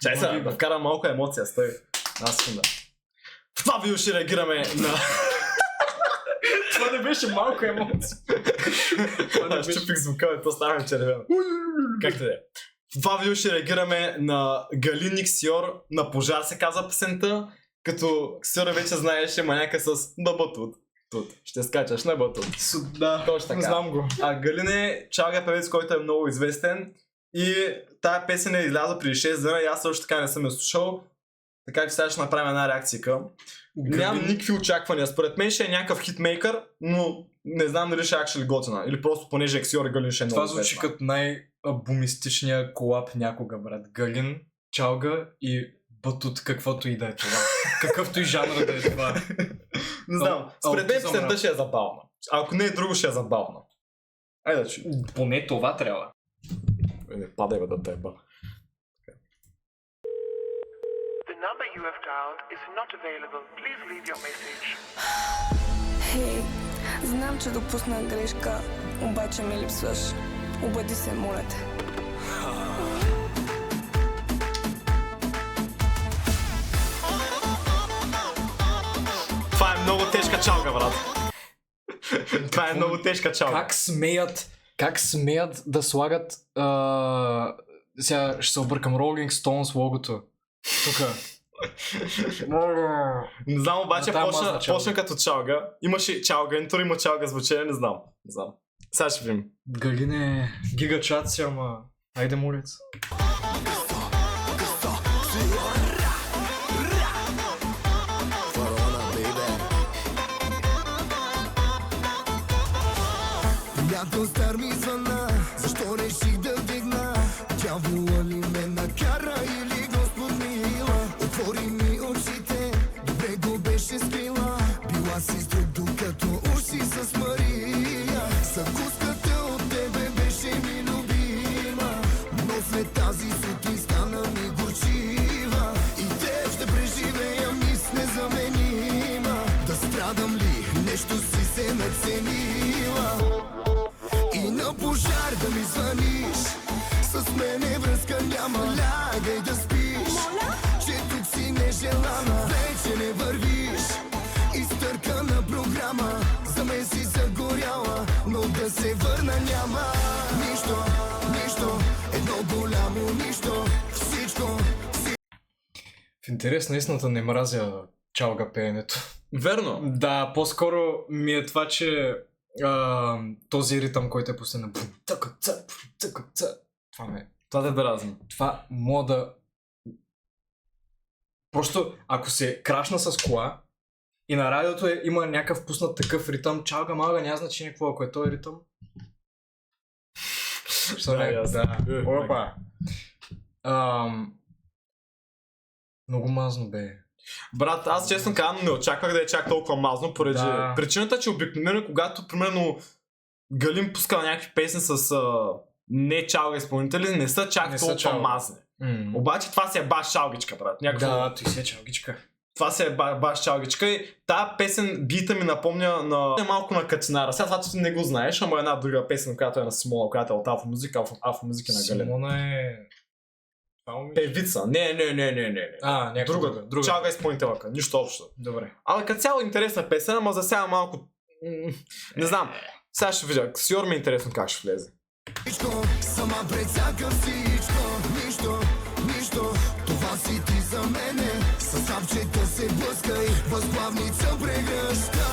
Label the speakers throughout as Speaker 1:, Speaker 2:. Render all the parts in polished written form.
Speaker 1: Чай сега, да вкарам малко емоция, стой. Аз съм да. В това видео ще реагираме на...
Speaker 2: Това не беше малко емоция.
Speaker 1: Аз щупих звука, то става червено. Как те е? В това видео ще реагираме на Галин и Ксиор, на пожар се казва песента, като Ксиор вече знаеше маняка с Дъбатут. Ще скачаш на Батут.
Speaker 2: Да,
Speaker 1: точно така.
Speaker 2: Знам го.
Speaker 1: А Галин е чалга певец, който е много известен и тая песен е излязла преди 6 дена и аз също така не съм я слушал. Така че сега ще направим една реакция. Нямам никакви очаквания. Според мен ще е някакъв хитмейкър, но не знам дали ще е actually готина. Или просто понеже Ксиор и Галин ще е много
Speaker 2: Това звучи като най-бумистичния колап някога, брат. Галин, чалга и Батут, каквото и да е това. Какъвто и жанр да е това.
Speaker 1: Не знам. Според мен песента ще е забавна. Ако не е друго, ще е забавна. Айде да чуем.
Speaker 2: Поне това трябва.
Speaker 1: Не падай бе да теба.
Speaker 3: The number you have dialed is not available. Please leave your message.
Speaker 4: Хей, знам, че допусна грешка, обаче ми липсваш. Обади се, моля те.
Speaker 1: Това е много тежка чалга, брат. Това е много тежка чалга.
Speaker 2: Как смеят да слагат... Сега ще се объркам. Rolling Stones логото. Тука.
Speaker 1: Не знам, обаче почна като чалга. Имаше чалга, интро има чалга звучение, не знам. Сега ще видим.
Speaker 2: Галин е гигачаци, ама... Айде, молец.
Speaker 5: Някой стар ми звъна, защо реших да вдигна? Дявола ли ме накара или Господ мила? Отвори ми очите, добре го беше скрила. Била си с друг, докато уши с Мария. Закуската от тебе беше ми любима, но след тази сутрин стана ми горчива. И те ще преживея мис незаменима. Да страдам ли, нещо си се наценила? И на пожар да ми звъниш, с мене връзка няма, лягай да спиш. Че тук си нежелана, вече не вървиш. Изтъркана програма, за мен си загоряла, но да се върна няма. Нищо, едно голямо нищо, всичко.
Speaker 2: В интерес на истината не мразя чалга пеенето.
Speaker 1: Верно.
Speaker 2: Да, по-скоро ми е това, че този ритъм, който е пуснен на
Speaker 1: Това те дразни.
Speaker 2: това мога да... Просто ако се крашна с кола и на радиото има някакъв пуснат такъв ритъм, чалга малга няма значение какво, ако е този ритъм. Що не? Да. Опа. Много мазно бе.
Speaker 1: Брат, аз честно казвам, не очаквах да е чак толкова мазно, поради причината, че обикновено, когато примерно Галин пускал някакви песни с не чалга изпълнители, не са чак толкова мазни. Обаче това си е баш чалгичка, брат.
Speaker 2: Да, той си е чалгичка.
Speaker 1: Това си е баш чалгичка и тази песен бита ми напомня на малко на Катинара. Сега това ти не го знаеш, ама една друга песен, която е на Симона, която е от Афро Музика, Афро Музика на Галин.
Speaker 2: Симона е...
Speaker 1: Певица. Не. Друга. Чалга изпълнителка. Нищо общо.
Speaker 2: Добре.
Speaker 1: Але като цяло интересна песен, ама за сега малко... Не знам. Сега ще видя. Ксиор ми е интересно как ще влезе.
Speaker 5: Сама прецака всичко. Нищо. Това си ти за мене. С апчета се блъскай. Възглавница прегръща.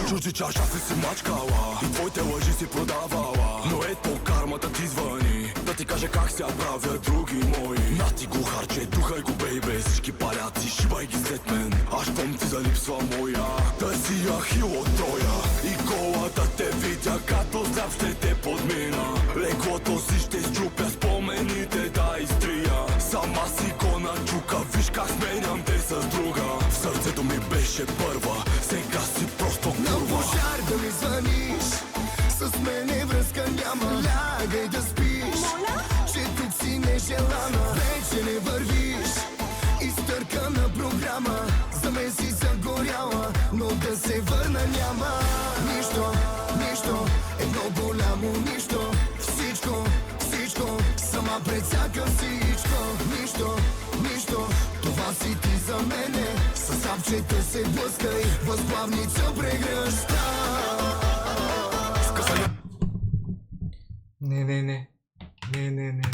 Speaker 6: Чужди чаша си мачкала и твоите лъжи си продавала. Но ето кармата ти звъни да ти каже как се правят други мои. На ти го харче, духай го бейбе. Всички паляци, шибай ги след мен. А щом ти залипсва моя, да си Ахил от Троя. И колата те видя, като здрав ще те подмина. Леглото си ще счупя, спомените да изтрия. Сама си го начука, виж как сменям те с друга. В сърцето ми беше първа, сега си просто курва.
Speaker 5: На пожар да ми звъниш, с мене връзка няма, лягай да спиш. Че тук си нежелана, вече не вървиш. Изтъркана няма. За мен си загоряла, но да се върна няма. Нищо, нищо, едно голямо нищо. Всичко, всичко, сама прецака всичко. Нищо, нищо, това си ти за мене. С сапчета се блъскай, възглавница прегръща.
Speaker 2: Не.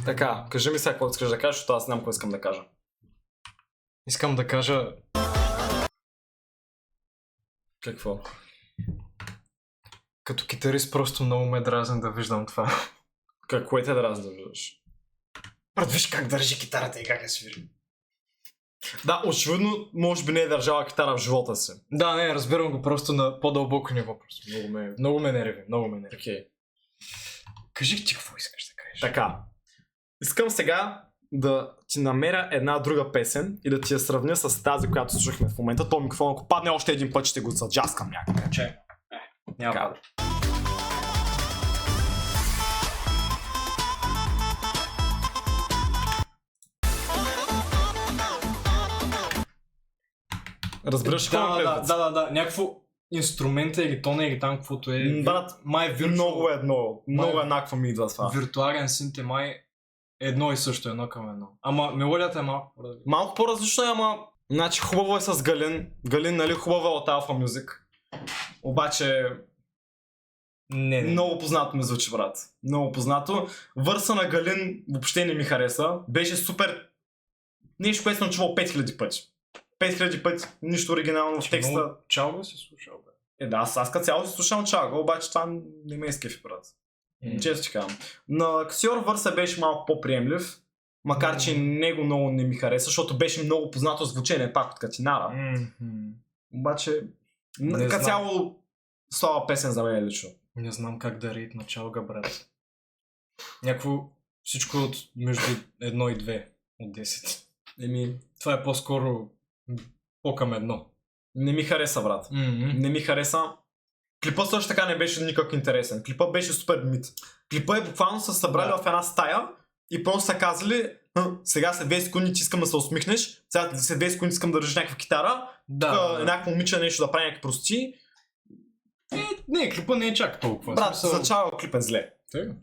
Speaker 1: Така, кажи ми сега какво искаш да кажеш, защото аз знам какво искам да кажа.
Speaker 2: Искам да кажа,
Speaker 1: Какво?
Speaker 2: като китарист просто много ме дразен да виждам това.
Speaker 1: Какво е те да виждаш?
Speaker 2: Брат, виж как държи китарата и как я свири.
Speaker 1: Да, очевидно, може би не е държала китара в живота си.
Speaker 2: Да, не, разбирам го просто на по-дълбоко ниво. Просто много ме нерви.
Speaker 1: Окей.
Speaker 2: Кажи ти какво искаш да кажеш.
Speaker 1: Така. Искам сега да ти намеря една друга песен и да ти я сравня с тази, която слушахме в момента. То микрофон, ако падне още един път, ще го заджаскам някъде.
Speaker 2: Че? Няма.
Speaker 1: Така. Разбираш какво ме предвид?
Speaker 2: Да. Някакво инструмента или тона или там каквото е.
Speaker 1: Брат,
Speaker 2: май
Speaker 1: много едно. Много еднакво ми идва това.
Speaker 2: Виртуален синт е май едно и също, едно към едно. Ама мелодията е малко.
Speaker 1: Малко по-различно е, ама... Значи хубаво е с Галин. Галин, нали, хубава е от Alpha Music. Обаче...
Speaker 2: Не.
Speaker 1: Много познато ми звучи, брат. Много познато. Върса на Галин въобще не ми хареса. Беше супер... Нещо, което съм чувал 5000 пъти. 5000 пъти, нищо оригинално в текста.
Speaker 2: Много чалга си слушал, бе.
Speaker 1: Да, аз като цяло си слушам чалга, обаче това не ме изкефи, брат. Често ти казвам. На Ксиор върса беше малко по-приемлив, макар че него много не ми хареса, защото беше много познато звучение пак от Катинара. Обаче, като цяло слаба песен за мен лично.
Speaker 2: Не знам как да рейт на чалга, брат. Някакво всичко от между 1 и 2 от 10. Това е по-скоро по-към 1.
Speaker 1: Не ми хареса, брат. Не ми хареса. Клипът също така не беше никак интересен. Клипът беше супер мит. Клипът е буквално са събрали в една стая и просто са казали: сега след 2 секунди ти искам да се усмихнеш, сега след 2 секунди искам да държиш някаква китара, някакво момиче нещо да прави някакви прости.
Speaker 2: Не, клипът не е чак толкова.
Speaker 1: Брат, зачава клип е зле.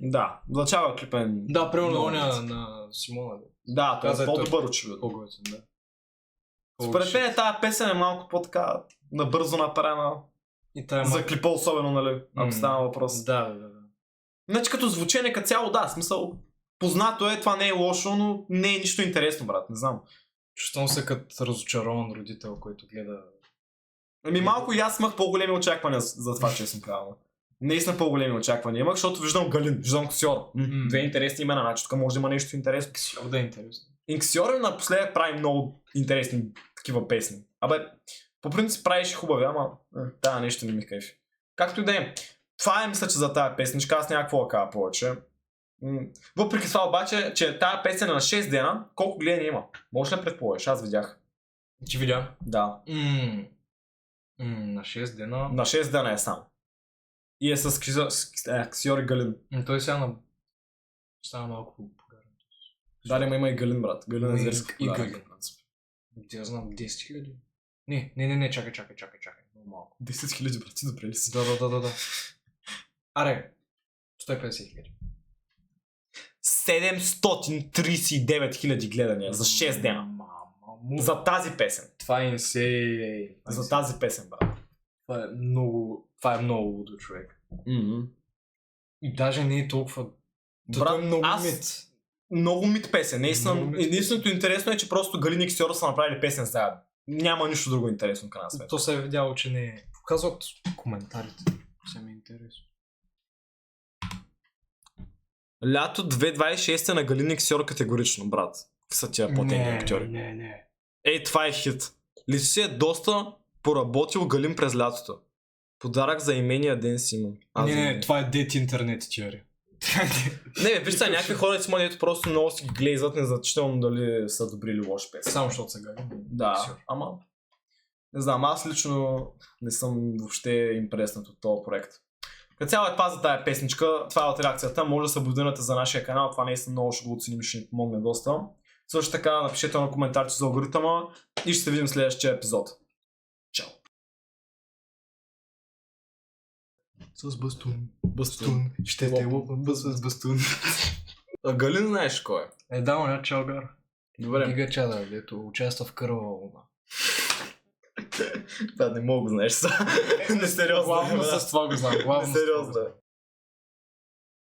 Speaker 1: Да, зачава клип е...
Speaker 2: Да, примерно оня на Симона.
Speaker 1: Да, той е по-добър очевидно.
Speaker 2: По-готин, да.
Speaker 1: Според мен тази песен е малко по-така набързо направена. За клипа особено, нали, ако става въпрос.
Speaker 2: Да.
Speaker 1: Значи като звучение като цяло, да, смисъл, познато е, това не е лошо, но не е нищо интересно, брат, не знам.
Speaker 2: Чувствам се като разочарован родител, който гледа...
Speaker 1: Малко и аз имах по-големи очаквания за това, че съм казал. Наистина по-големи очаквания имах, защото виждам Галин, виждам Ксиор. Две интересни имена, значи тук може да има нещо интересно.
Speaker 2: Ксиор да е интересно.
Speaker 1: И Ксиор напоследък прави много интересни такива песни. Абе, по принцип правиш хубави, ама тая нещо не ми кайфи. Както и да е. Това е, мисля, че за тая песничка аз няма какво да кажа повече. Въпреки това обаче, че тая песен е на 6 дена, колко гледания има? Може ли предположиш? Аз видях.
Speaker 2: Ти видя?
Speaker 1: Да.
Speaker 2: На 6 дена?
Speaker 1: На 6 дена е сам. И е с Ксиор и Галин.
Speaker 2: Той сега става малко популярен.
Speaker 1: Да, има и Галин, брат. Галин е зверски популярен.
Speaker 2: И Галин. Я знам 10 000. Не, чакай. Много малко.
Speaker 1: 10 000, брат, ти добре ли си?
Speaker 2: Да. Аре, 150 000.
Speaker 1: 739 000 гледания за 6 дена. За тази песен.
Speaker 2: Това е инсейн.
Speaker 1: За тази песен, брат.
Speaker 2: Това е много лудо, човек. И даже не е толкова...
Speaker 1: Брат, много мит песен. Единственото интересно е, че просто Галин и Ксиор са направили песен заедно. Няма нищо друго интересно към нас.
Speaker 2: То се е видяло, че не е. Показват коментарите. Се ми е интересно.
Speaker 1: Лято 2026 на Галин и Ксиор категорично, брат. Са тия платени актьори.
Speaker 2: Не.
Speaker 1: Ей, това е хит. Лично си е доста поработил Галин през лятото. Подарък за имения ден си имам.
Speaker 2: Не, това е дет интернет теория.
Speaker 1: Не, виж сега, някакви хора си дето просто много си ги глезат, незначително дали са добри или лоши песни.
Speaker 2: Само защото са Галин.
Speaker 1: Да, ама... Не знам, аз лично не съм въобще импреснат от този проект. Като цяло е това за тая песничка, това е от реакцията, може да се абонирате за нашия канал, това наистина много ще го оценим и ще ни помогне доста. Също така напишете на коментарите за алгоритъма, и ще се видим в следващия епизод. Чао!
Speaker 2: С бастун.
Speaker 1: Бастун.
Speaker 2: Ще те лупам с бастун.
Speaker 1: А Галин знаеш кой е?
Speaker 2: Да, оня Чалгар.
Speaker 1: Добре.
Speaker 2: Гига Чада, дето участва в Кървава луна.
Speaker 1: Това не мога да знаеш са. Несериозно.
Speaker 2: Главно с това го знам. Главно с това го
Speaker 1: Несериозно.
Speaker 2: знам.